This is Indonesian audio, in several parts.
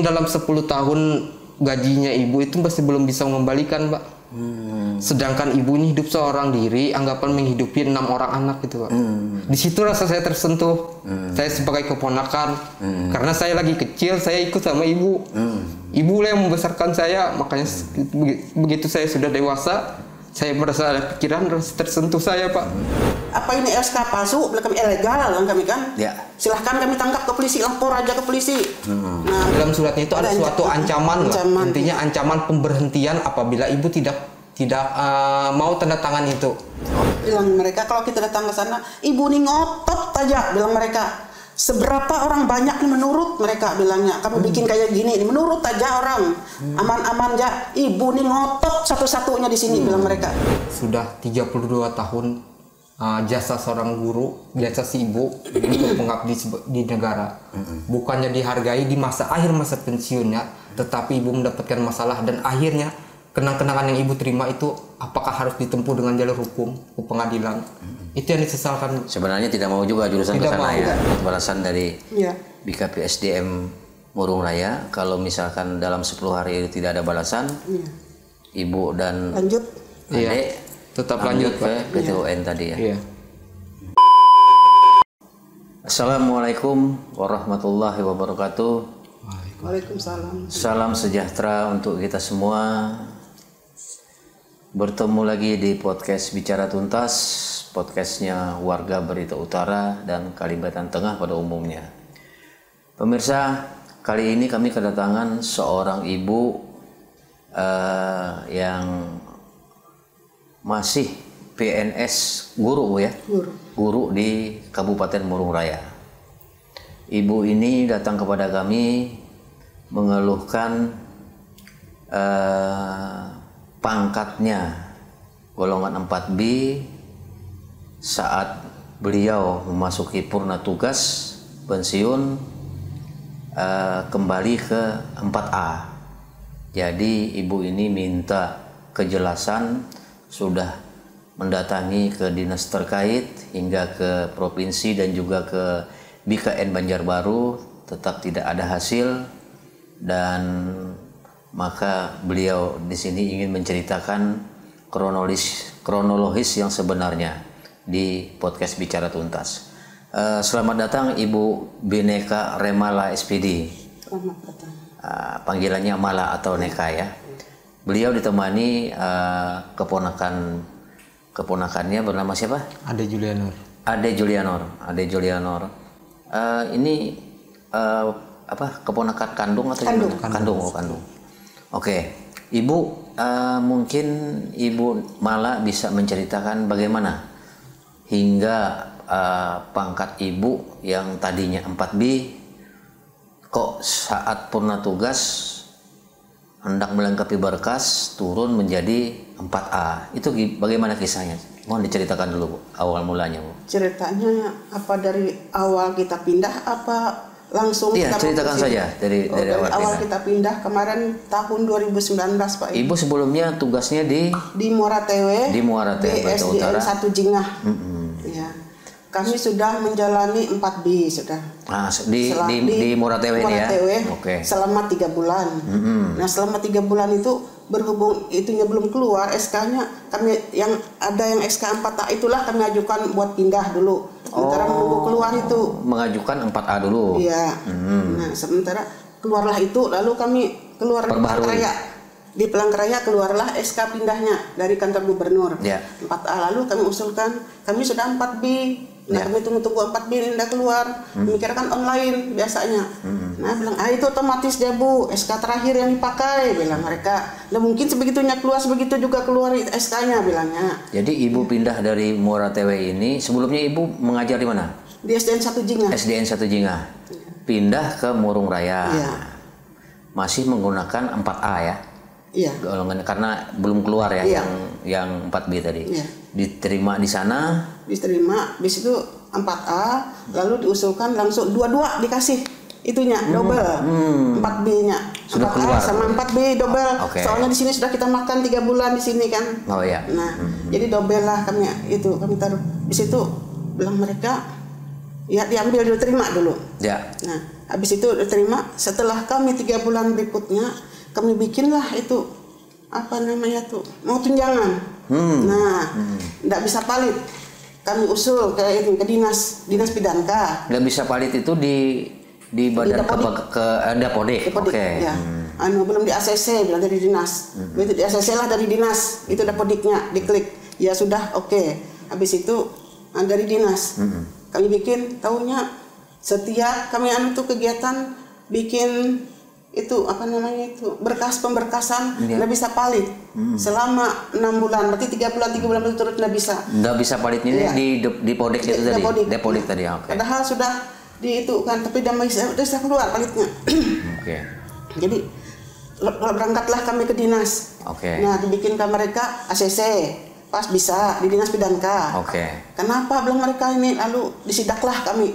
Dalam 10 tahun gajinya ibu itu masih belum bisa mengembalikan, Pak. Sedangkan ibu ini hidup seorang diri, anggapan menghidupi 6 orang anak gitu, Pak. Di situ rasa saya tersentuh. Saya sebagai keponakan, karena saya lagi kecil, saya ikut sama ibu. Ibu yang membesarkan saya, makanya begitu saya sudah dewasa, saya merasa ada pikiran tersentuh saya, Pak. Apa ini SK palsu? Kami ilegal kan kami kan? Ya. Silahkan kami tangkap ke polisi, lapor aja ke polisi. Nah, dalam suratnya itu ada suatu ancaman. Intinya ancaman pemberhentian apabila ibu tidak mau tanda tangan itu. Bilang mereka kalau kita datang ke sana, ibu nih ngotot aja, bilang mereka. Seberapa orang banyak nih menurut mereka bilangnya, kami bikin kayak gini, menurut aja orang, aman-aman aja, ibu nih ngotot satu-satunya di sini, bilang mereka. Sudah 32 tahun jasa seorang guru, jasa si ibu untuk mengabdi di negara. Bukannya dihargai di akhir masa pensiunnya, tetapi ibu mendapatkan masalah dan akhirnya kenang-kenangan yang ibu terima itu apakah harus ditempuh dengan jalur hukum ke pengadilan? Itu yang disesalkan. Sebenarnya tidak mau juga jurusan ke sana ya. Balasan dari BKP SDM Murung Raya, kalau misalkan dalam 10 hari itu tidak ada balasan, ibu dan lanjut, adik tetap lanjut ke PTUN tadi ya. Iya. Assalamualaikum warahmatullahi wabarakatuh. Waalaikumsalam. Salam sejahtera untuk kita semua. Bertemu lagi di podcast Bicara Tuntas, podcastnya warga Barito Utara dan Kalimantan Tengah pada umumnya. Pemirsa, kali ini kami kedatangan seorang ibu yang masih PNS guru ya, guru di Kabupaten Murung Raya. Ibu ini datang kepada kami mengeluhkan pangkatnya golongan 4B saat beliau memasuki purna tugas pensiun kembali ke 4A. Jadi ibu ini minta kejelasan, sudah mendatangi ke dinas terkait hingga ke provinsi dan juga ke BKN Banjarbaru, tetap tidak ada hasil. Dan maka beliau di sini ingin menceritakan kronologis yang sebenarnya di podcast Bicara Tuntas. Selamat datang Ibu Bineka Remala SPD. Selamat datang. Panggilannya Mala atau Neka ya. Beliau ditemani keponakannya bernama siapa? Ade Julianor. Ade Julianor. Ini keponakan kandung atau kandung? Kandung. Oke, Ibu mungkin Ibu Mala bisa menceritakan bagaimana hingga pangkat Ibu yang tadinya 4B kok saat purna tugas hendak melengkapi berkas turun menjadi 4A. Itu bagaimana kisahnya? Mohon diceritakan dulu Bu, awal mulanya Bu. Ceritanya apa dari awal kita pindah apa langsung? Iya, ceritakan saja dari awal kita pindah kemarin tahun 2019 Pak. Ibu sebelumnya tugasnya di Muara Tewe. Di Muara Tewe, di SDN Utara. 1 Jingah. Ya. Kami sudah menjalani 4B sudah. Di Muara Tewe ini ya. Oke. Selama 3 bulan. Nah, selama 3 bulan itu berhubung itunya belum keluar SK-nya, kami yang ada yang SK 4A itulah kami ajukan buat pindah dulu. Sementara menunggu keluar itu. Mengajukan 4A dulu. Iya. Nah, sementara keluarlah itu, lalu kami keluar di Palangkaraya. Di Palangkaraya keluarlah SK pindahnya dari kantor gubernur. 4A, lalu kami usulkan, kami sudah 4B. Nah, kami tunggu 4B ini udah keluar. Memikirkan online biasanya. Nah, bilang, itu otomatis ya Bu, SK terakhir yang dipakai, bilang mereka. Nah, mungkin sebegitunya keluar, sebegitu juga keluar SK-nya, bilangnya. Jadi Ibu pindah dari Muara Tewe ini, sebelumnya Ibu mengajar di mana? Di SDN 1 Jingah. SDN 1 Jingah. Pindah ke Murung Raya. Masih menggunakan 4A ya? Iya. Golongan karena belum keluar ya, yang 4B tadi. Diterima di sana. Diterima, habis itu 4A, lalu diusulkan langsung dua-dua dikasih itunya double. 4B-nya. Sudah 4A keluar. sama 4B double. Soalnya di sini sudah kita makan 3 bulan di sini kan. Oh iya. Nah, jadi double lah kami taruh di situ. Bilang mereka Ya diambil dulu, terima dulu. Ya. Nah, habis itu diterima. Setelah kami 3 bulan berikutnya, kami bikinlah itu apa namanya tuh, mau tunjangan. Nggak bisa palit. Kami usul ke dinas Pidanka. Nggak bisa palit itu di badan Dapodik. Oke. Ya. Belum di ACC, bilang dari dinas. Begitu di ACC lah dari dinas, itu Dapodiknya, diklik. Ya sudah, oke. Habis itu dari dinas. Kami bikin, tahunya setiap kami tuh kegiatan bikin itu apa namanya itu pemberkasan nggak bisa palit selama 6 bulan, berarti 3 bulan berturut nggak bisa. Nggak bisa palitnya di Podek itu tadi. Depodik tadi. Oke. Padahal sudah di itu kan, tapi udah bisa keluar palitnya. Oke. Jadi berangkatlah kami ke dinas. Oke. Nah, dibikin ke mereka ACC. Pas bisa di dinas Pidanka. Kenapa bilang mereka ini, lalu disidaklah kami.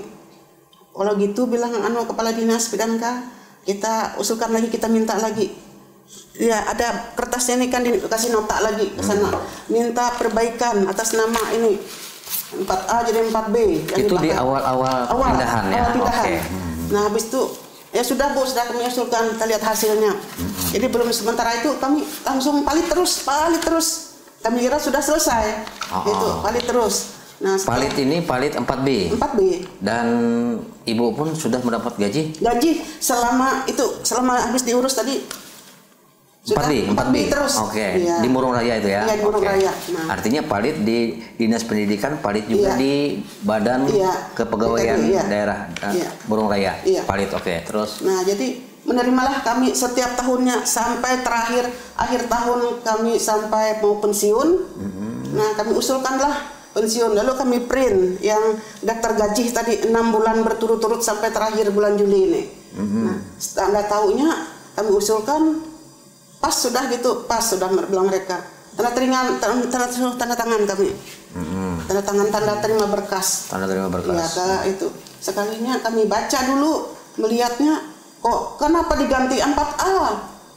Kalau gitu bilang kepala dinas Pidanka, kita usulkan lagi, kita minta lagi. Ya ada kertasnya ini kan dikasih nota lagi ke sana. Minta perbaikan atas nama ini 4A jadi 4B. Itu di awal pindahan ya. Pindahan. Nah habis itu ya sudah Bu, sudah kami usulkan, kita lihat hasilnya. Jadi belum sementara itu kami langsung palit terus. Kami kira sudah selesai, palit terus. Nah, palit ini palit 4B. Dan ibu pun sudah mendapat gaji? Gaji selama habis diurus tadi. 4B terus. Oke. Ya. Di Murung Raya itu ya? Iya, di Murung Raya. Nah. Artinya palit di Dinas Pendidikan, palit juga di Badan Kepegawaian Daerah Murung Raya. Iya. Palit, oke. Terus? Nah, jadi menerimalah kami setiap tahunnya sampai akhir tahun kami sampai mau pensiun. Nah, kami usulkanlah pensiun. Lalu kami print yang daftar gaji tadi 6 bulan berturut-turut sampai terakhir bulan Juli ini. Nah, tanda tahunya kami usulkan pas sudah bilang mereka. Tanda tangan kami. Tanda terima berkas. Tanda terima berkas. Ya, itu. Sekalinya kami baca dulu, melihatnya kok kenapa diganti 4A?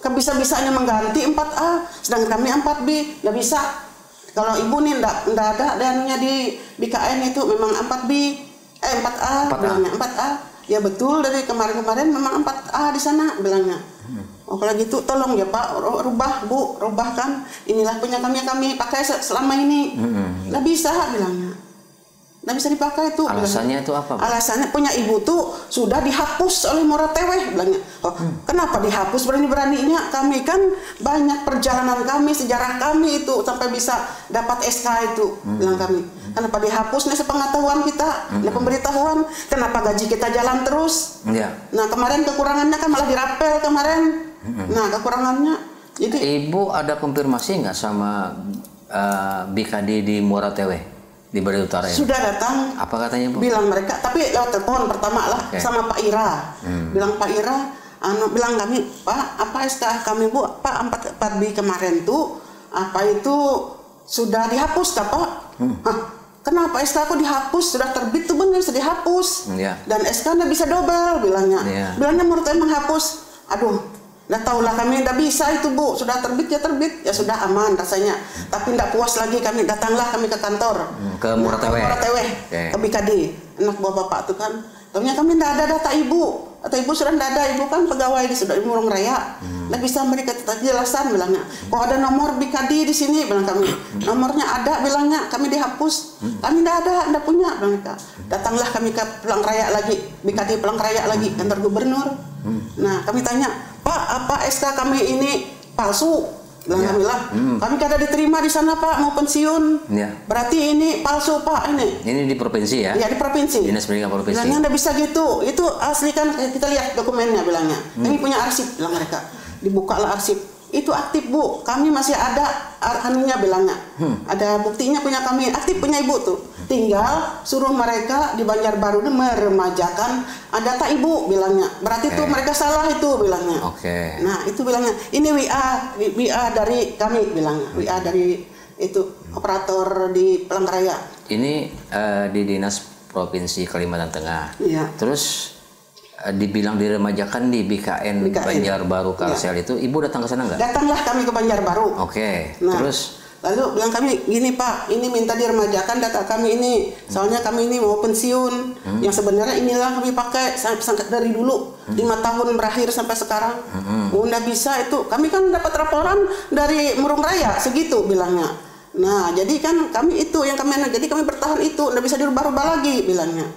Kebisa-bisanya mengganti 4A, sedangkan kami 4B, nggak bisa. Kalau ibu nih nggak ada dananya di BKN itu memang 4A, bilangnya 4A. Ya betul, dari kemarin memang 4A di sana bilangnya. Oh kalau gitu tolong ya Pak, rubahkan. Inilah punya kami pakai selama ini. Nggak bisa bilangnya. Nggak bisa dipakai itu. Alasannya itu apa? Alasannya punya ibu tuh sudah dihapus oleh Morateweh bilangnya. Kenapa dihapus berani-beraninya? Kami kan banyak perjalanan kami, sejarah kami itu sampai bisa dapat SK itu bilang kami. Kenapa dihapus nih sepengetahuan kita, pemberitahuan. Kenapa gaji kita jalan terus? Nah kemarin kekurangannya kan malah dirapel kemarin. Nah kekurangannya. Jadi ibu ada konfirmasi nggak sama BKD di Morateweh? Di Bali Utara ya? Sudah datang. Apa katanya Bu? Bilang mereka, tapi lewat telepon pertama lah sama Pak Ira. Bilang Pak Ira, bilang kami, Pak, apa SK kami Bu? Pak 4B kemarin tuh, apa itu sudah dihapus kah Pak? Kenapa SK aku dihapus? Sudah terbit tuh benar, sudah dihapus. Dan SK nggak bisa double bilangnya. Bilangnya menurut saya menghapus. Aduh. Nggak tahulah kami nggak bisa itu Bu, sudah terbit ya sudah aman rasanya. Tapi nggak puas lagi kami datanglah kami ke kantor ke Morateweh, ke BKD anak buah bapak tuh kan. Ternyata kami nggak ada data ibu, atau ibu sudah nggak ada, ibu kan pegawai di Murung Raya, nggak bisa mereka jelasan bilangnya. Kok ada nomor BKD di sini bilang kami, nomornya ada bilangnya, kami dihapus, kami nggak ada, nggak punya bilang mereka. Datanglah kami ke Pelang Raya lagi, BKD Pelang Raya lagi, kantor gubernur. Nah kami tanya, Pak, apa SK kami ini palsu? Bilang kami lah, kami kada diterima di sana Pak, mau pensiun. Berarti ini palsu Pak ini. Ini di provinsi ya? Ya di provinsi. Dinas Pendidikan provinsi. Bilangnya nggak bisa gitu, itu asli kan kita lihat dokumennya bilangnya. Kami punya arsip bilang mereka, dibukalah arsip. Itu aktif Bu, kami masih ada anunya bilangnya. Ada buktinya punya kami, aktif punya ibu tuh. Tinggal suruh mereka di Banjarbaru meremajakan data ibu bilangnya. Berarti itu mereka salah itu bilangnya. Nah itu bilangnya, ini WA dari kami bilangnya. WA dari itu operator di Pelang Raya. Ini di Dinas Provinsi Kalimantan Tengah. Terus dibilang diremajakan di BKN Banjarbaru Kalsel itu, ibu datang ke sana nggak? Datanglah kami ke Banjarbaru. Terus Lalu bilang kami gini Pak, ini minta diremajakan data kami ini, soalnya kami ini mau pensiun. Yang sebenarnya inilah kami pakai dari dulu 5 tahun berakhir sampai sekarang. Nggak bisa itu, kami kan dapat laporan dari Murung Raya segitu bilangnya. Nah jadi kan kami itu yang kami, jadi kami bertahan itu, nggak bisa dirubah-rubah lagi bilangnya.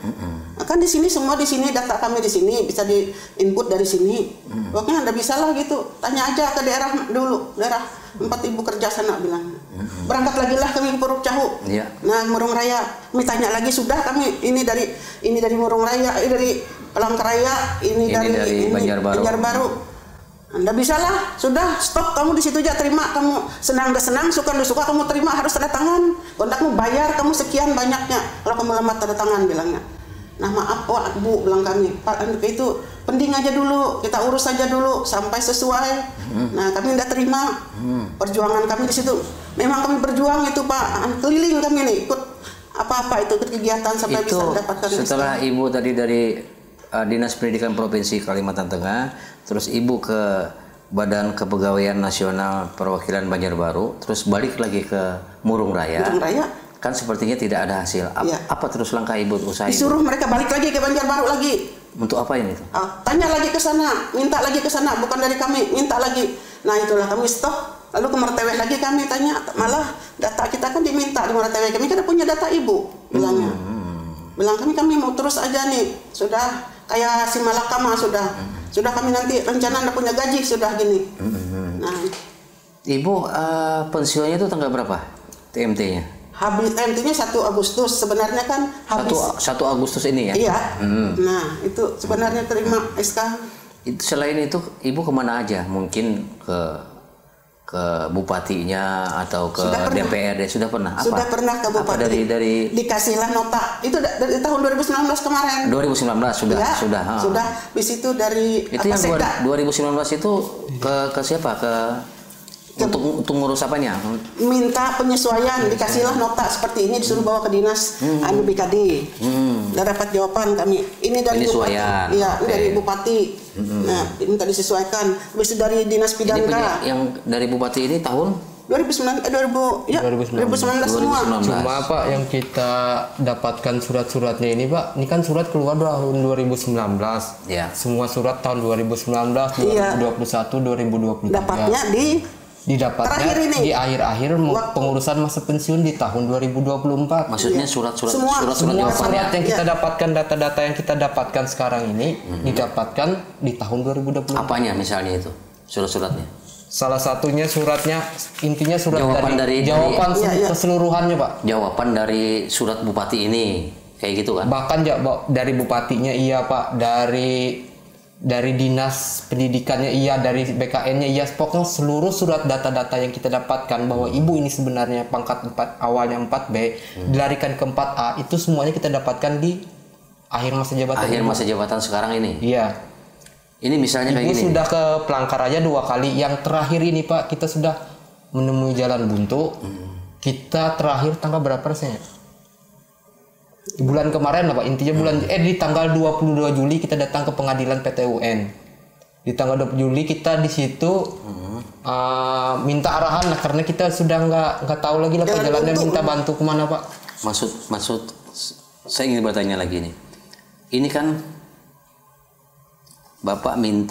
Kan di sini semua di sini data kami di sini bisa di input dari sini. Pokoknya nggak bisa lah gitu. Tanya aja ke daerah dulu, daerah 4 ibu kerja sana bilang. Berangkat lagi lah kami ke Puruk Cahu. Nah Murung Raya, kami tanya lagi sudah kami ini dari Murung Raya, dari Palangkaraya, ini dari Banjarbaru. Anda bisa lah, sudah stop kamu di situ aja, terima kamu senang dan senang, suka dan suka kamu terima, harus tanda tangan. Kontakmu bayar kamu sekian banyaknya kalau kamu lambat tanda tangan bilangnya. Nah maaf Pak Bu bilang kami, Pak itu penting aja dulu, kita urus aja dulu sampai sesuai. Nah kami tidak terima perjuangan kami di situ. Memang kami berjuang itu Pak, keliling kami nih ikut apa-apa itu kegiatan sampai itu, bisa mendapatkan. Setelah Ibu tadi dari Dinas Pendidikan Provinsi Kalimantan Tengah, terus Ibu ke Badan Kepegawaian Nasional Perwakilan Banjarbaru, terus balik lagi ke Murung Raya. Kan sepertinya tidak ada hasil. Apa terus langkah Ibu usaha? Disuruh mereka balik lagi ke Banjarbaru lagi. Untuk apa ini? Tanya lagi ke sana, minta lagi ke sana, bukan dari kami, minta lagi. Nah itulah kami stop. Lalu ke Martewe lagi kami tanya, malah data kita kan diminta di Martewe, kami kan punya data Ibu bilangnya. Bilang kami mau terus aja nih, sudah kayak si Malakama sudah kami nanti rencana anda punya gaji sudah gini. Nah, Ibu pensiunnya itu tanggal berapa TMT-nya? Habis TMT-nya 1 Agustus sebenarnya kan habis 1 Agustus ini ya? Iya. Nah itu sebenarnya terima SK. Itu selain itu Ibu kemana aja? Mungkin ke bupatinya atau ke DPRD sudah pernah? Sudah pernah ke bupati. Apa dari dikasihlah nota itu dari tahun 2019 kemarin. 2019 sudah. Ya, sudah. Bis itu dari itu yang 2019 itu ke siapa? Untuk ngurus apanya? Minta penyesuaian, dikasihlah nota seperti ini, disuruh bawa ke dinas BKD. Dan dapat jawaban kami. Ini dari penyesuaian. Bupati. Iya, dari Bupati. Nah, minta disesuaikan. Habis itu dari dinas Pidana. Yang dari Bupati ini tahun 2019 semua. Cuma Pak yang kita dapatkan surat-suratnya ini Pak, ini kan surat keluar tahun 2019. Ya. Semua surat tahun 2019, 2021, 2023. Dapatnya didapatnya di akhir-akhir pengurusan masa pensiun di tahun 2024. Maksudnya surat-surat yang kita dapatkan, data-data yang kita dapatkan sekarang ini didapatkan di tahun 2024. Apanya misalnya itu surat-suratnya? Salah satunya suratnya, intinya surat jawaban dari keseluruhannya Pak. Jawaban dari surat bupati ini kayak gitu kan? Bahkan dari bupatinya iya Pak, dari dinas pendidikannya iya, dari BKN-nya iya, pokoknya seluruh surat data-data yang kita dapatkan bahwa ibu ini sebenarnya pangkat 4 awalnya 4B dilarikan ke 4A, itu semuanya kita dapatkan di akhir masa jabatan. Akhir masa jabatan sekarang ini. Iya. Ini misalnya kayak gini. Ibu sudah ke Palangkaraya 2 kali, yang terakhir ini Pak kita sudah menemui jalan buntu. Kita terakhir tanggal berapa rasanya? Bulan kemarin lah Pak, intinya di tanggal 22 Juli kita datang ke pengadilan PT UN. Di tanggal 20 Juli kita di situ minta arahan lah, karena kita sudah nggak tahu lagi lah perjalanannya, minta bantu kemana Pak. Maksud saya ingin bertanya lagi nih. Ini kan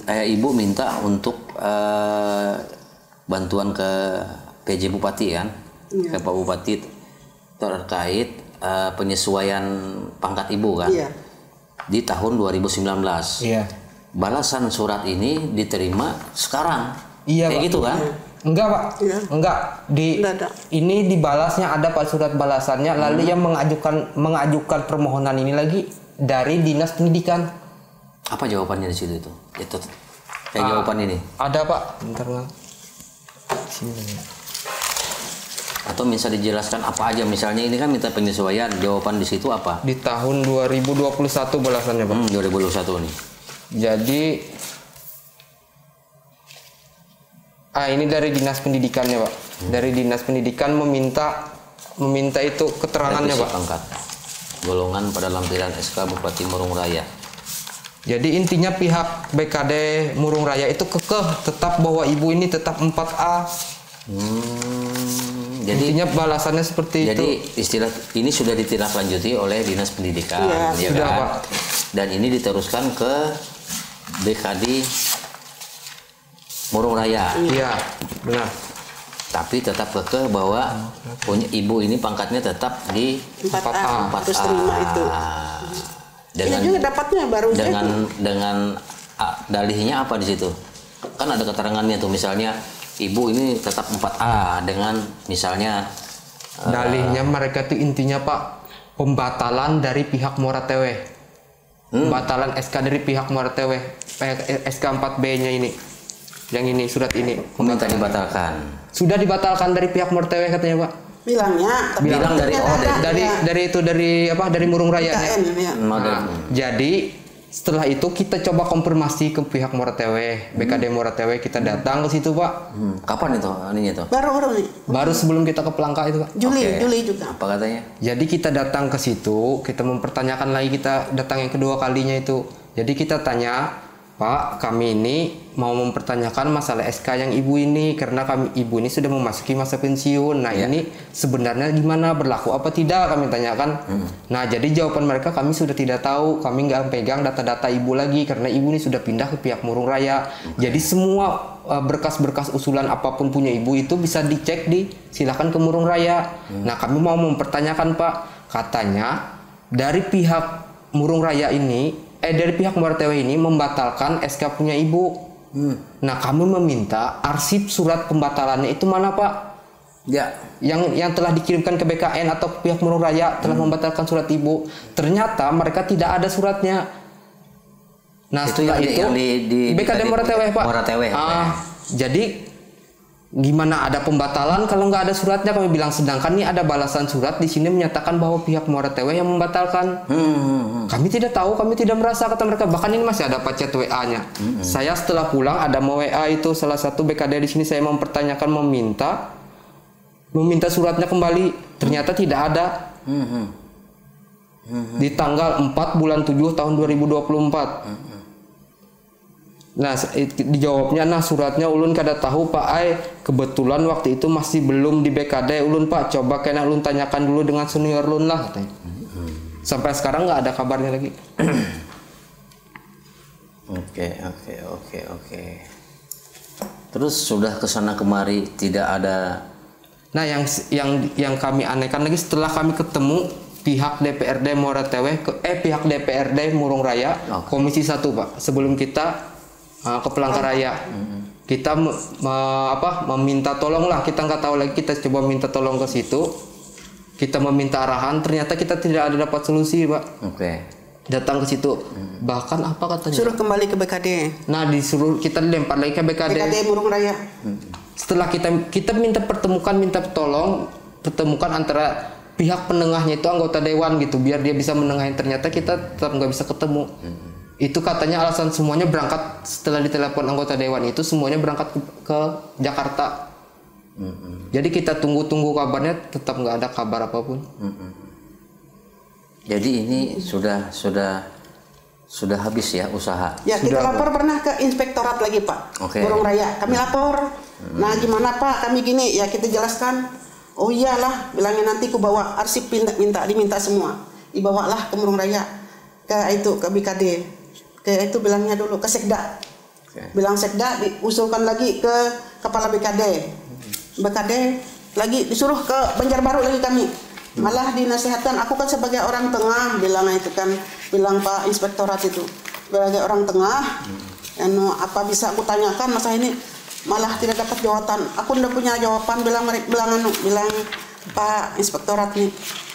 Ibu minta untuk bantuan ke PJ Bupati kan, ke Pak Bupati terkait penyesuaian pangkat Ibu kan, di tahun 2019. Iya. Balasan surat ini diterima sekarang. Iya, kayak Pak. gitu kan? Enggak Pak, enggak. Ini dibalasnya, ada Pak surat balasannya. Lalu yang mengajukan permohonan ini lagi dari Dinas Pendidikan. Apa jawabannya di situ itu? Kayak jawaban ini. Ada Pak. Bentar lah. Sini. Atau bisa dijelaskan apa aja, misalnya ini kan minta penyesuaian, jawaban di situ apa? Di tahun 2021 balasannya Pak. 2021 nih. Jadi ini dari Dinas Pendidikannya Pak. Dari Dinas Pendidikan meminta itu keterangannya Pak. Pangkat golongan pada lampiran SK Bupati Murung Raya. Jadi intinya pihak BKD Murung Raya itu kekeh tetap bahwa ibu ini tetap 4A. Jadi intinya balasannya seperti itu. Jadi istilah ini sudah ditindaklanjuti oleh Dinas Pendidikan, ya sudah, kan? Pak. Dan ini diteruskan ke BKD Murung Raya. Iya, benar. Tapi tetap kekeh bahwa punya ibu ini pangkatnya tetap di 4A. 4A. Terus terima itu. Dengan juga dapatnya baru dengan dalihnya apa di situ? Kan ada keterangannya tuh, misalnya ibu ini tetap 4A dengan misalnya dalihnya mereka tuh intinya Pak, pembatalan dari pihak Moratewe. Pembatalan SK dari pihak Moratewe. SK 4B-nya ini. Yang ini, surat ini. Minta dibatalkan. Sudah dibatalkan dari pihak Moratewe katanya Pak. Bilang dari Murung Raya. Jadi setelah itu kita coba konfirmasi ke pihak Moratewe, BKD Moratewe, kita datang ke situ Pak. Kapan itu ininya tuh? Baru sebelum kita ke Pelangka itu Pak. Juli juga. Apa katanya? Jadi kita datang ke situ, kita mempertanyakan lagi, kita datang yang kedua kalinya itu. Jadi kita tanya, Pak, kami ini mau mempertanyakan masalah SK yang ibu ini karena ibu ini sudah memasuki masa pensiun. Nah ini sebenarnya gimana, berlaku apa tidak, kami tanyakan. Nah jadi jawaban mereka, kami sudah tidak tahu, kami nggak pegang data-data ibu lagi karena ibu ini sudah pindah ke pihak Murung Raya. Jadi semua berkas-berkas usulan apapun punya ibu itu bisa dicek silakan ke Murung Raya. Nah kami mau mempertanyakan Pak, katanya dari pihak Murung Raya ini dari pihak Moratewe ini membatalkan SK punya ibu. Nah kami meminta arsip surat pembatalannya itu mana Pak? Ya. Yang telah dikirimkan ke BKN atau pihak Murung Raya telah membatalkan surat ibu. Ternyata mereka tidak ada suratnya. Nah itu setelah itu di BKD Moratewe Pak. Moratewe. Jadi gimana ada pembatalan kalau nggak ada suratnya, kami bilang, sedangkan ini ada balasan surat di sini menyatakan bahwa pihak Moratewe yang membatalkan. Kami tidak tahu, kami tidak merasa, kata mereka. Bahkan ini masih ada chat WA-nya. Saya setelah pulang ada WA itu salah satu BKD di sini, saya mempertanyakan, meminta suratnya kembali. Ternyata tidak ada. Di tanggal 4 bulan 7 tahun 2024. Nah dijawabnya, nah suratnya ulun kada tahu Pak Ai, kebetulan waktu itu masih belum di BKD ulun Pak, coba kena ulun tanyakan dulu dengan senior ulun lah katanya. Sampai sekarang nggak ada kabarnya lagi. Oke. Terus sudah kesana kemari tidak ada. Nah yang kami anehkan lagi, setelah kami ketemu pihak DPRD Moratewe pihak DPRD Murung Raya, Komisi 1 Pak, sebelum kita ke Pelangka Raya, kita meminta tolong lah, kita nggak tahu lagi, kita coba minta tolong ke situ, kita meminta arahan, ternyata kita tidak ada dapat solusi Pak. Datang ke situ, bahkan apa katanya? Suruh kembali ke BKD. Nah disuruh kita dilempar lagi ke BKD Murung Raya. Setelah kita minta pertemukan antara pihak penengahnya itu anggota dewan gitu, biar dia bisa menengahin, ternyata kita tetap nggak bisa ketemu. Itu katanya alasan semuanya berangkat, setelah ditelepon anggota dewan itu semuanya berangkat ke Jakarta. Jadi kita tunggu kabarnya, tetap nggak ada kabar apapun. Jadi ini sudah habis ya usaha. Ya kita lapor pernah ke inspektorat lagi Pak. Murung Raya kami lapor. Nah gimana Pak, kami gini ya, kita jelaskan. Oh iyalah, bilangnya nanti ku bawa arsip, diminta semua, dibawalah ke Murung Raya, ke BKD. Itu bilangnya dulu ke Sekda. Bilang Sekda, diusulkan lagi ke kepala BKD. BKD lagi disuruh ke Banjarbaru lagi kami. Malah dinasihatkan, aku kan sebagai orang tengah, bilangnya itu kan, bilang Pak Inspektorat itu, sebagai orang tengah, apa bisa aku tanyakan masa ini, malah tidak dapat jawaban. Aku udah punya jawaban, bilang Pak Inspektorat nih.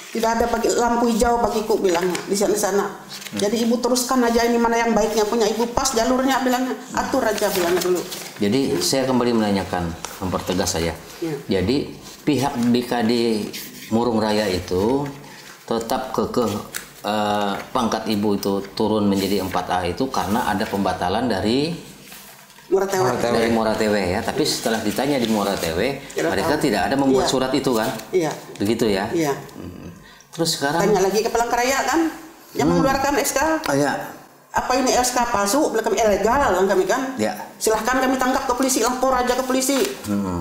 Tidak ada lampu hijau bagiku, bilangnya di sana. Jadi ibu teruskan aja, ini mana yang baiknya punya ibu, pas jalurnya, bilangnya atur aja, bilangnya dulu. Jadi saya kembali menanyakan, mempertegas saya. Jadi pihak BKD Murung Raya itu tetap kekeh pangkat ibu itu turun menjadi 4A itu karena ada pembatalan dari Moratewe ya. Tapi setelah ditanya di Moratewe, mereka tidak ada membuat surat itu kan? Iya. Begitu ya? Iya. Terus sekarang tanya lagi ke Pelangka Raya kan, yang mengeluarkan SK. apa ini SK palsu, kami ilegal kami kan. Ya. Silahkan kami tangkap ke polisi, lapor aja ke polisi.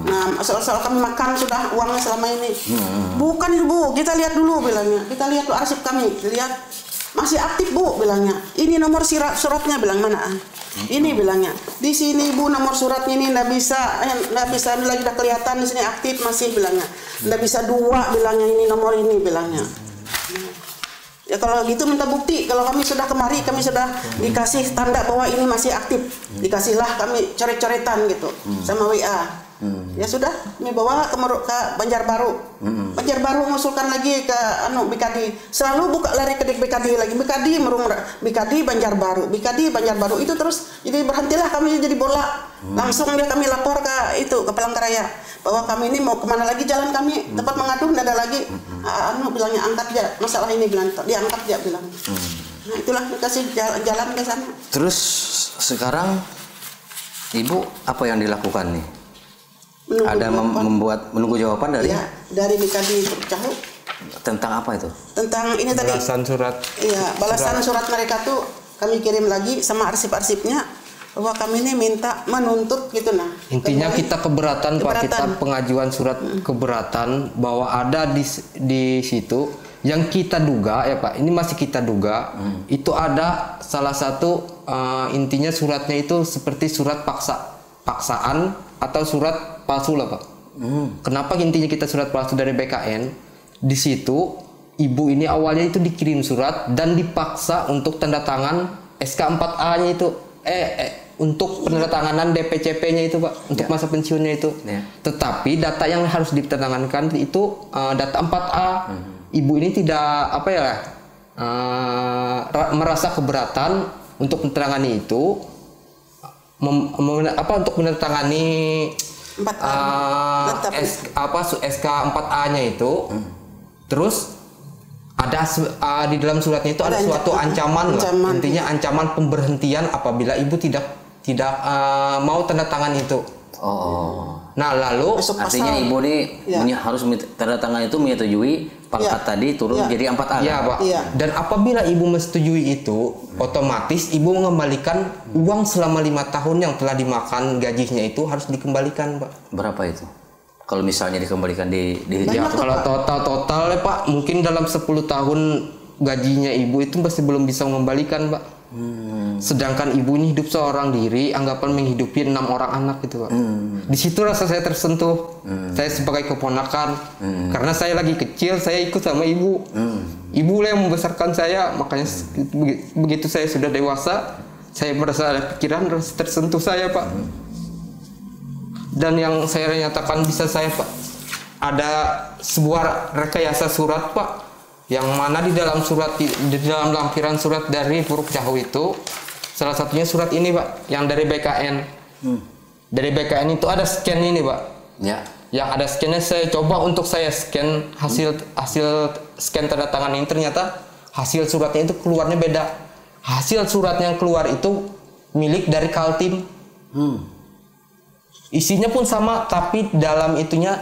Nah, asal-asal kami makan sudah uangnya selama ini. Bukan Bu, kita lihat dulu bilangnya. Kita lihat dulu arsip kami, lihat masih aktif Bu bilangnya. Ini nomor suratnya bilang mana? Ini bilangnya. Di sini Bu nomor suratnya ini nggak bisa lagi udah kelihatan di sini aktif masih bilangnya. Nggak bisa 2 bilangnya ini nomor ini bilangnya. Ya kalau gitu minta bukti. Kalau kami sudah kemari, kami sudah dikasih tanda bahwa ini masih aktif. Dikasihlah kami coret-coretan gitu sama WA. Ya sudah, kami bawa ke Banjarbaru. Banjarbaru mengusulkan lagi ke BKD. Selalu buka lari ke BKD lagi. BKD Banjarbaru. BKD Banjarbaru itu terus jadi berhentilah kami jadi bola. Langsung dia kami lapor ke Palangkaraya bahwa kami ini mau kemana lagi jalan kami, tempat mengadu tidak ada lagi. Bilangnya angkat aja masalah ini, bilang diangkat aja bilang. Nah itulah dikasih jalan ke sana. Terus sekarang Ibu apa yang dilakukan nih? Menunggu jawaban dari? Ya, dari BKD Cahu. Tentang apa itu? Tentang ini tadi. Balasan surat. Iya, balasan surat mereka tuh kami kirim lagi sama arsip-arsipnya. Bahwa kami ini minta menuntut gitu nah. Intinya kita keberatan Pak, kita pengajuan surat keberatan bahwa ada di situ yang kita duga ya Pak, ini masih kita duga itu ada salah satu intinya suratnya itu seperti surat paksaan atau surat palsu lah Pak. Kenapa intinya kita surat palsu dari BKN? Di situ ibu ini awalnya itu dikirim surat dan dipaksa untuk tanda tangan SK 4A-nya itu untuk penandatanganan DPCP-nya itu Pak, untuk masa pensiunnya itu. Tetapi data yang harus ditandatangan itu data 4A. Ibu ini tidak merasa keberatan untuk menandatangani itu, untuk menandatangani SK 4A-nya itu. Terus ada di dalam suratnya itu ada suatu ancaman. Intinya ancaman pemberhentian apabila ibu tidak mau tanda tangan itu. Nah lalu artinya ibu ini harus tanda tangan itu menyetujui pangkat tadi turun jadi 4A. Iya Pak. Dan apabila ibu menyetujui itu, otomatis ibu mengembalikan uang selama 5 tahun yang telah dimakan gajinya itu harus dikembalikan Pak. Berapa itu? Kalau misalnya dikembalikan kalau total ya Pak, mungkin dalam 10 tahun gajinya ibu itu masih belum bisa mengembalikan Pak. Sedangkan ibu ini hidup seorang diri, anggapan menghidupi 6 orang anak gitu Pak. Di situ rasa saya tersentuh. Saya sebagai keponakan, karena saya lagi kecil, saya ikut sama ibu. Ibu lah yang membesarkan saya, makanya begitu saya sudah dewasa, saya merasa ada pikiran, rasa tersentuh saya Pak. Dan yang saya nyatakan bisa saya Pak, ada sebuah rekayasa surat Pak, yang mana di dalam lampiran surat dari Puruk Cahu itu salah satunya surat ini Pak, yang dari BKN. Dari BKN itu ada scan ini Pak. Ya. Yang ada scannya, saya coba untuk saya scan hasil scan tanda tangan ini, ternyata hasil suratnya itu keluarnya beda. Hasil surat yang keluar itu milik dari Kaltim. Isinya pun sama, tapi dalam itunya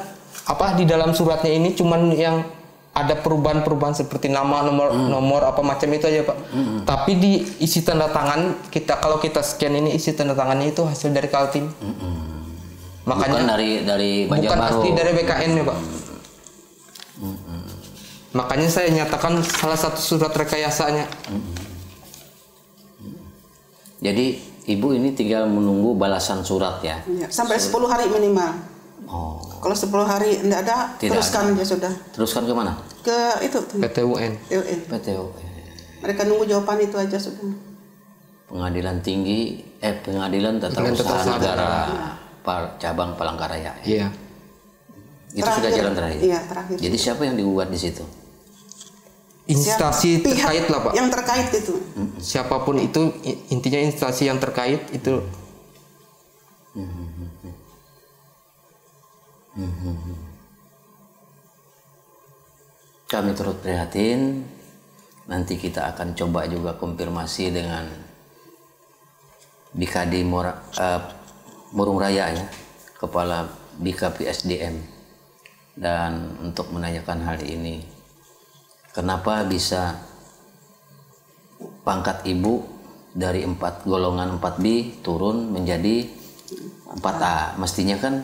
di dalam suratnya ini cuman yang ada perubahan-perubahan seperti nama, nomor apa macam itu aja Pak. Tapi di isi tanda tangan kalau kita scan ini isi tanda tangannya itu hasil dari Kaltim. Makanya bukan dari Banjarbaru. Bukan asli dari BKN ya Pak. Makanya saya nyatakan salah satu surat rekayasanya. Jadi ibu ini tinggal menunggu balasan surat ya? Sampai 10 hari minimal. Kalau 10 hari tidak ada, teruskan aja sudah. Teruskan ke mana? Ke itu. PT UN. Mereka nunggu jawaban itu aja sudah. Pengadilan Tinggi, Pengadilan Tata Usaha Negara cabang Palangkaraya. Iya. Itu sudah jalan terakhir. Iya, terakhir. Jadi siapa yang digugat di situ? Instansi terkait lah Pak. Yang terkait itu. Siapapun itu, intinya instansi yang terkait itu. Kami turut prihatin. Nanti kita akan coba juga konfirmasi dengan BKD Murung Raya ya, Kepala BKP SDM, dan untuk menanyakan hal ini. Kenapa bisa pangkat ibu dari golongan 4B turun menjadi 4A. Mestinya kan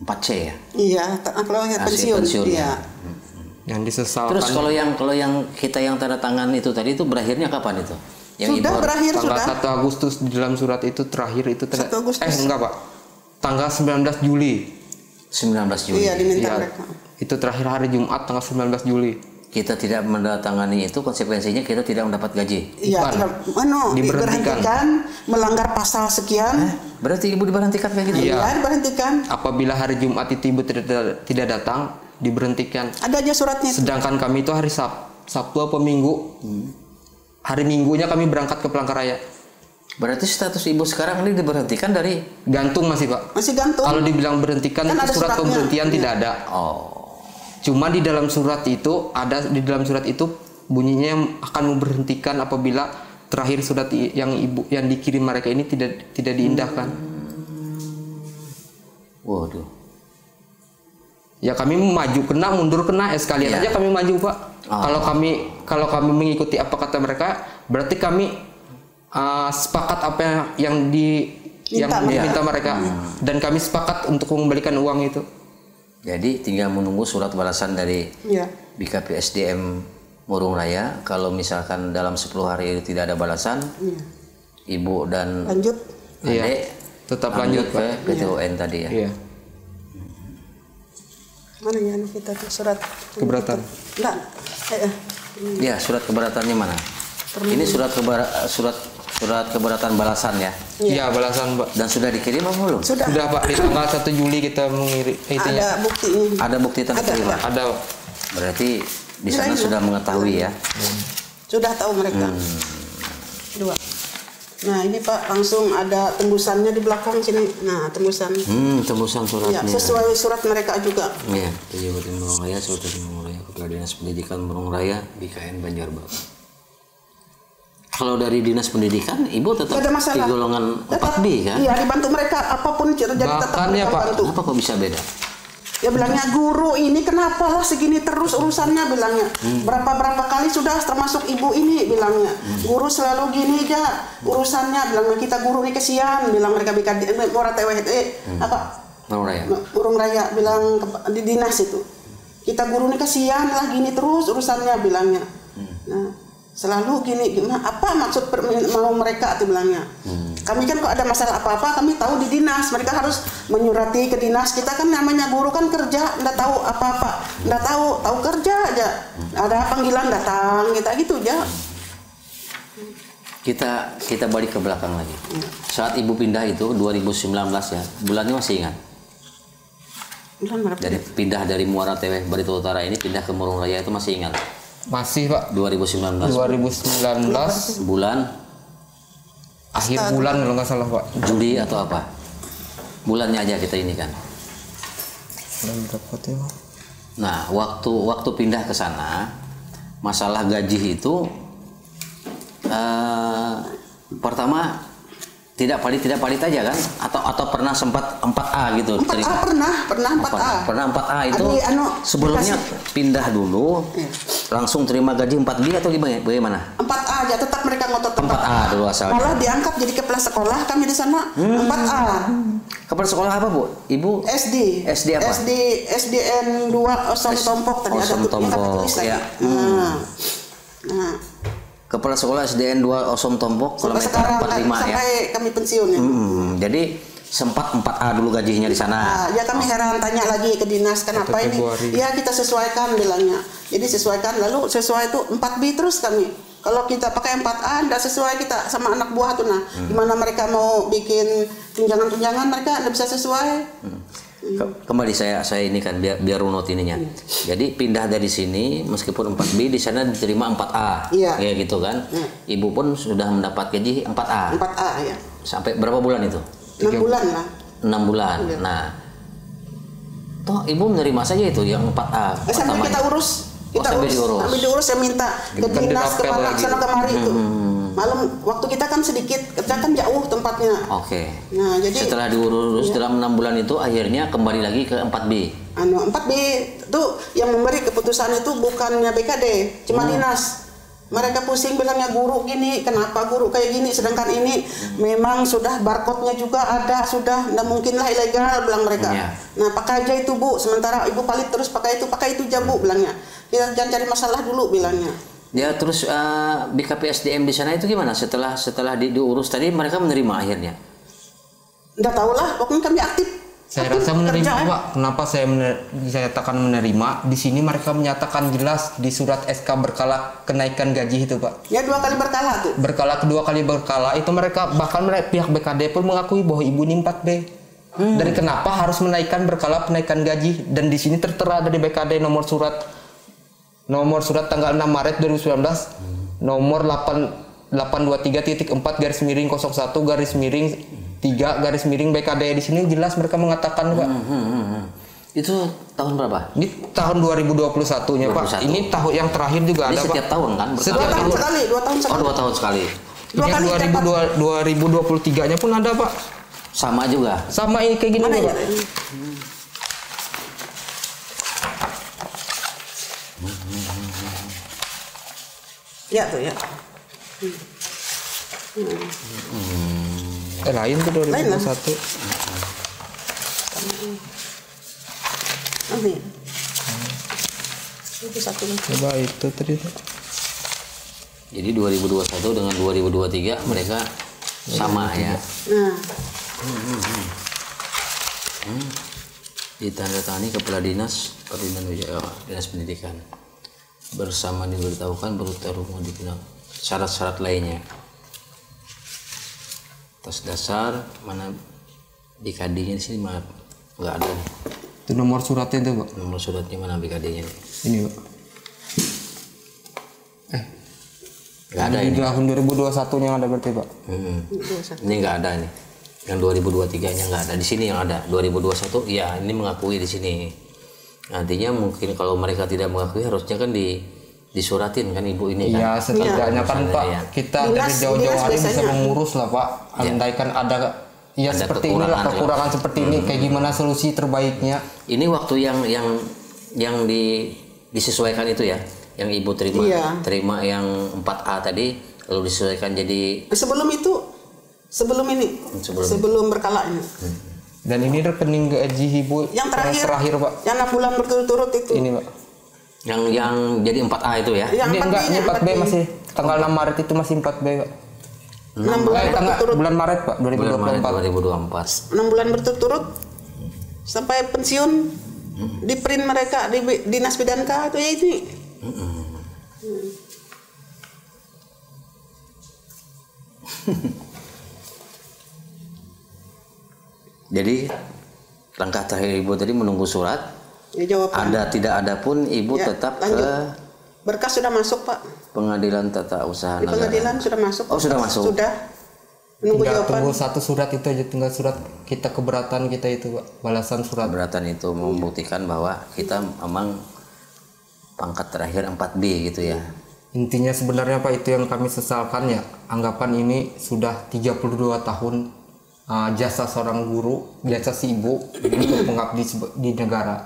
4C ya? Iya, kalau yang pensiun. Iya. Yang disesalkan. Terus kalau yang kita yang tanda tangan itu tadi itu berakhirnya kapan itu? Yang sudah berakhir tanggal sudah. 1 Agustus di dalam surat itu terakhir itu 1 Agustus. enggak Pak. Tanggal 19 Juli. 19 Juli. Iya, diminta mereka. Itu terakhir hari Jumat tanggal 19 Juli. Kita tidak mendatangani itu, konsekuensinya kita tidak mendapat gaji. Iya, diberhentikan, melanggar pasal sekian. Berarti ibu diberhentikan kayak gitu? Iya, diberhentikan. Apabila hari Jumat itu ibu tidak datang, diberhentikan. Ada aja suratnya. Sedangkan kami itu hari Sabtu apa Minggu. Hari Minggunya kami berangkat ke Palangkaraya. Berarti status ibu sekarang ini diberhentikan dari? Gantung masih Pak. Masih gantung. Kalau dibilang berhentikan Kan itu surat pemberhentian tidak ada. Oh. Cuma di dalam surat itu bunyinya akan memberhentikan apabila terakhir surat yang dikirim mereka ini tidak diindahkan. Waduh. Ya kami maju kena, mundur kena, sekalian aja kami maju Pak. Kalau kami mengikuti apa kata mereka, berarti kami sepakat apa yang diminta mereka, dan kami sepakat untuk mengembalikan uang itu. Jadi tinggal menunggu surat balasan dari BKP SDM Murung Raya. Kalau misalkan dalam 10 hari itu tidak ada balasan, ibu dan lanjut. Adik tetap lanjut ke PTUN tadi ya. Iya. Mana ya kita tuh surat keberatan? Enggak. Iya, surat keberatannya mana? Ini surat keberatan balasan ya? Iya, balasan Pak. Dan sudah dikirim apa belum? Sudah Pak, di tanggal 1 Juli kita mengirim. Ada buktinya. Ada bukti tentang terima? Ada. Berarti di sana sudah mengetahui ya? Sudah tahu mereka. 2. Nah ini Pak, langsung ada tembusannya di belakang sini. Nah tembusan. Tembusan suratnya. Ya, sesuai surat mereka juga. Iya, Kabupaten Murung Raya, Surat Murung Raya, Kepala Dinas Pendidikan Murung Raya, BKN Banjarbaru. Kalau dari Dinas Pendidikan, ibu tetap di golongan 4B kan? Iya, dibantu mereka apapun jadi tetap ya Pak. bantu. Kenapa kok bisa beda? Ya bilangnya guru ini kenapa lah segini terus urusannya bilangnya. Berapa kali sudah termasuk ibu ini bilangnya. Guru selalu gini aja urusannya bilangnya, kita guru ini kesian bilang mereka Mora apa? Murung Raya bilang di dinas itu. Kita guru ini kesian lah gini terus urusannya bilangnya. Nah, selalu gini gimana apa maksud mau mereka tuh bilangnya. Kami kan kok ada masalah apa-apa kami tahu di dinas, mereka harus menyurati ke dinas. Kita kan namanya guru kan kerja nggak tahu apa-apa, nggak tahu kerja aja, ada panggilan datang kita gitu aja. Kita balik ke belakang lagi. Saat ibu pindah itu 2019 ya, bulannya masih ingat? Bulan berapa? Dari pindah dari Muara Teweh Barito Utara ini pindah ke Murung Raya itu masih ingat? Masih Pak. 2019 bulan akhir bulan kalau nggak salah Pak. Juli atau apa? Bulannya aja kita ini kan. Nah, waktu pindah ke sana, masalah gaji itu pertama tidak palit aja kan? Atau pernah sempat 4A gitu? 4A pernah 4A. Pernah 4A itu sebelumnya pindah dulu, langsung terima gaji 4B atau bagaimana? 4A aja, tetap mereka ngotot 4A dulu asalnya. Malah diangkat jadi kepala sekolah kami di sana 4A. Kepala sekolah apa Bu? Ibu? SD apa? SDN 2 Osom Tompok tadi ada tulis lagi. Nah. Kepala sekolah SDN 2 Osom Tompok kilometer 45 ya. Sampai kami pensiun ya. Jadi sempat 4A dulu gajinya di sana. Ya kami heran tanya lagi ke dinas kenapa ini? Ya kita sesuaikan bilangnya. Jadi sesuaikan lalu sesuai itu 4B terus kami. Kalau kita pakai 4A tidak sesuai kita sama anak buah tuh nah. Gimana mereka mau bikin tunjangan-tunjangan mereka tidak bisa sesuai. Kembali saya ini kan biar runut ininya. Jadi pindah dari sini meskipun 4B di sana diterima 4A. Kayak gitu kan. Ibu pun sudah mendapat gaji 4A. 4A ya. Sampai berapa bulan itu? 6 bulan lah. 6 bulan. Ya. Nah, toh ibu menerima saja itu yang 4A. Sampai kita urus. Sampai diurus saya minta ke dinas kemana sana kemari itu. Malam waktu kita kan sedikit, kita kan jauh tempatnya. Oke. Nah, jadi setelah diurus dalam 6 bulan itu akhirnya kembali lagi ke 4B. 4B itu yang memberi keputusan itu bukannya BKD, cuma dinas. Mereka pusing bilangnya guru gini, kenapa guru kayak gini, sedangkan ini memang sudah barcode-nya juga ada, sudah, nggak mungkinlah ilegal bilang mereka. Nah pakai aja itu Bu, sementara ibu palit terus pakai itu aja Bu bilangnya. Kita jangan cari masalah dulu bilangnya. Ya terus BKPSDM di sana itu gimana setelah diurus tadi mereka menerima akhirnya? Nggak tahu lah, pokoknya kami aktif. Saya rasa menerima Pak. Kenapa saya katakan menerima? Di sini mereka menyatakan jelas di surat SK berkala kenaikan gaji itu Pak. Ya 2 kali berkala tuh. Kedua kali berkala itu mereka bahkan pihak BKD pun mengakui bahwa ibu ini 4B. Dan kenapa harus menaikkan berkala penaikan gaji? Dan di sini tertera dari BKD nomor surat tanggal 6 Maret 2019 nomor 823.4/01/3 BKD di sini jelas mereka mengatakan Pak. Itu tahun berapa? Ini tahun 2021-nya Pak. Ini tahun yang terakhir juga ini ada setiap Pak. tahun kan? Setiap tahun sekali, 2 tahun sekali. Oh 2 tahun sekali. Ini 2023-nya pun ada Pak. Sama juga. Sama ini kayak gini Mana Pak. Ya tuh ya. Lain tuh 2021. Amin. Itu satu lagi. Coba itu tadi tuh. Jadi 2021 dengan 2023 mereka sama ya. Nah. Ditandatangani Kepala Dinas Dinas Pendidikan bersama diberitahukan berupa rumah dipindah syarat-syarat lainnya. Atas dasar mana BKD-nya di sini mah nggak ada nih. Itu nomor suratnya itu Pak. Nomor suratnya mana BKD-nya nih? Ini Pak. Nggak ada ini. Tahun 2021 yang ada berarti Pak. Ini nggak ada nih. Yang 2023-nya nggak ada. Di sini yang ada 2021. Ya ini mengakui di sini. Nantinya mungkin kalau mereka tidak mengakui harusnya kan disuratin kan ibu ini kan. Iya setidaknya kan Pak ya. Kita dari jauh-jauh hari bisa mengurus lah Pak. Andaikan ada seperti inilah kekurangan seperti ini kayak gimana solusi terbaiknya. Ini waktu yang disesuaikan itu ya, yang ibu terima yang 4A tadi lalu disesuaikan jadi sebelum berkala ini. Dan ini rekening gaji ibu yang terakhir Pak. Yang 6 bulan berturut-turut itu. Ini Pak. Yang jadi 4A itu ya? Ini enggak, ini 4B masih. Tanggal 6 Maret itu masih 4B Pak. 6 bulan berturut-turut. Bulan Maret Pak 2024. 6 bulan berturut-turut sampai pensiun di print mereka di Dinas Pidanka itu ya ini. Jadi langkah terakhir ibu tadi menunggu surat. Ya, jawaban. Tidak ada pun ibu tetap lanjut. ke berkas sudah masuk Pak. Pengadilan Tata Usaha Negara. Pengadilan sudah masuk. Oh sudah masuk. Sudah. Menunggu jawaban. Tunggu satu surat itu aja, tinggal surat kita keberatan kita itu Pak. Balasan surat. Keberatan itu membuktikan bahwa kita memang pangkat terakhir 4B gitu ya. Intinya sebenarnya Pak itu yang kami sesalkan ya. Anggapan ini sudah 32 tahun jasa seorang guru, jasa si ibu untuk mengabdi di negara.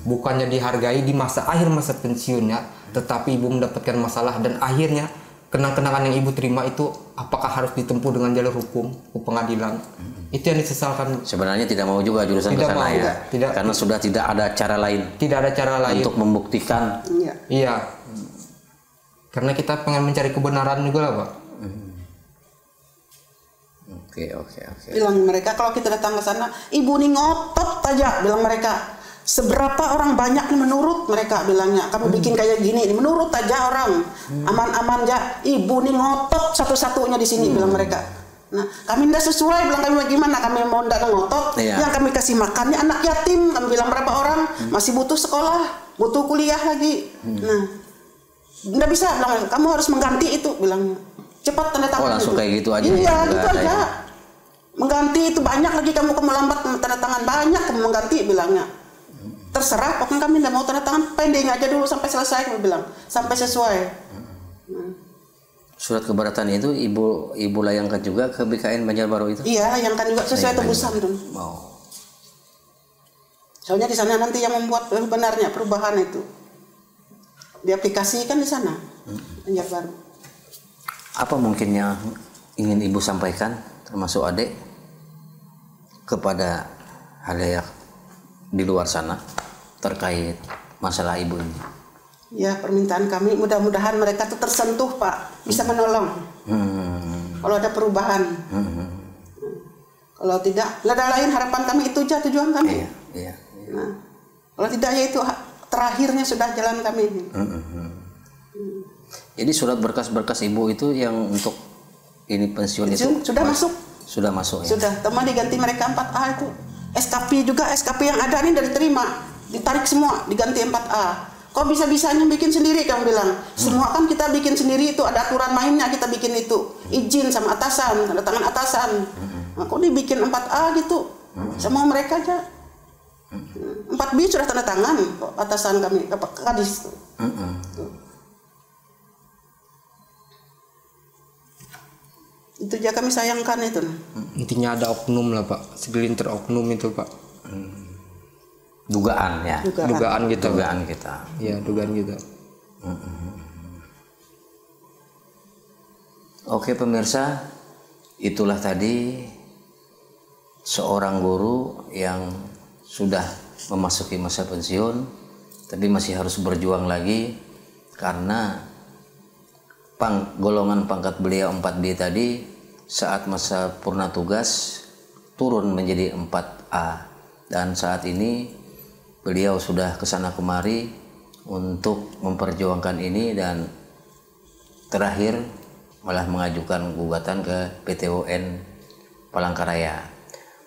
Bukannya dihargai di akhir masa pensiunnya, tetapi ibu mendapatkan masalah dan akhirnya kenang-kenangan yang ibu terima itu apakah harus ditempuh dengan jalur hukum ke pengadilan. Itu yang disesalkan. Sebenarnya tidak mau juga jurusan ke sana ya. Tidak. Karena sudah tidak ada cara lain. Tidak ada cara lain untuk membuktikan. Iya. Karena kita pengen mencari kebenaran juga lah Pak. Oke. Bilang mereka kalau kita datang ke sana, ibu nih ngotot aja bilang mereka. Seberapa orang banyak nih menurut mereka bilangnya, kamu bikin kayak gini, menurut aja orang, aman-aman aja. Ibu nih ngotot satu-satunya di sini bilang mereka. Nah, kami tidak sesuai bilang kami bagaimana, kami mau tidak ngotot, yang kami kasih makannya anak yatim, kami bilang berapa orang masih butuh sekolah, butuh kuliah lagi. Nah, tidak bisa bilang kamu harus mengganti itu bilangnya. Cepat tanda tangan. Oh langsung itu. Kayak gitu aja. Iya gitu aja. Mengganti itu banyak lagi kamu lambat tanda tangan banyak kamu mengganti bilangnya. Terserah pokoknya kami tidak mau tanda tangan pending aja dulu sampai selesai kami bilang sampai sesuai. Surat keberatan itu ibu layangkan juga ke BKN Banjarbaru itu? Iya layangkan juga sesuai tebusan dulu. Soalnya di sana nanti yang membuat benarnya perubahan itu diaplikasikan di sana Banjarbaru. Apa mungkin yang ingin Ibu sampaikan termasuk adik kepada halayak di luar sana terkait masalah Ibu ini? Ya, permintaan kami mudah-mudahan mereka tuh tersentuh, Pak, bisa menolong. Kalau ada perubahan. Kalau tidak, ada lain harapan kami itu aja tujuan kami. Iya. Nah, kalau tidak ya itu terakhirnya sudah jalan kami. Jadi surat berkas-berkas Ibu itu yang untuk ini pensiun itu sudah masuk. Sudah masuk ya. Sudah, teman diganti mereka 4A itu. SKP juga, SKP yang ada nih dari terima, ditarik semua, diganti 4A. Kok bisa-bisanya bikin sendiri, kamu bilang. Semua kan kita bikin sendiri, itu ada aturan mainnya, kita bikin itu. Izin sama atasan, tanda tangan atasan. Nah, kok dibikin 4A gitu? Semua mereka aja. 4B sudah tanda tangan kok atasan kami, kadis. Itu aja kami sayangkan itu. Intinya ada oknum lah Pak, segelintir oknum itu Pak. Dugaan ya. Dugaan kita. Dugaan kita. Iya, dugaan kita. Oke pemirsa, itulah tadi seorang guru yang sudah memasuki masa pensiun, tapi masih harus berjuang lagi karena golongan pangkat beliau 4B tadi saat masa purna tugas turun menjadi 4A, dan saat ini beliau sudah kesana kemari untuk memperjuangkan ini dan terakhir malah mengajukan gugatan ke PT UN Palangkaraya.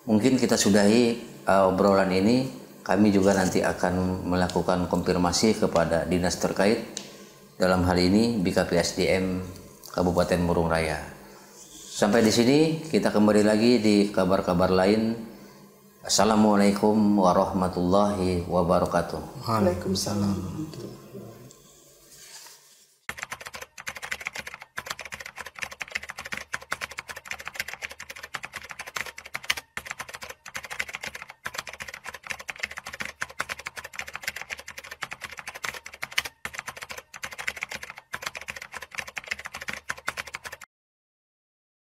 Mungkin kita sudahi obrolan ini, kami juga nanti akan melakukan konfirmasi kepada dinas terkait, dalam hal ini BKPSDM Kabupaten Murung Raya. Sampai di sini kita kembali lagi di kabar-kabar lain. Assalamualaikum warahmatullahi wabarakatuh. Waalaikumsalam.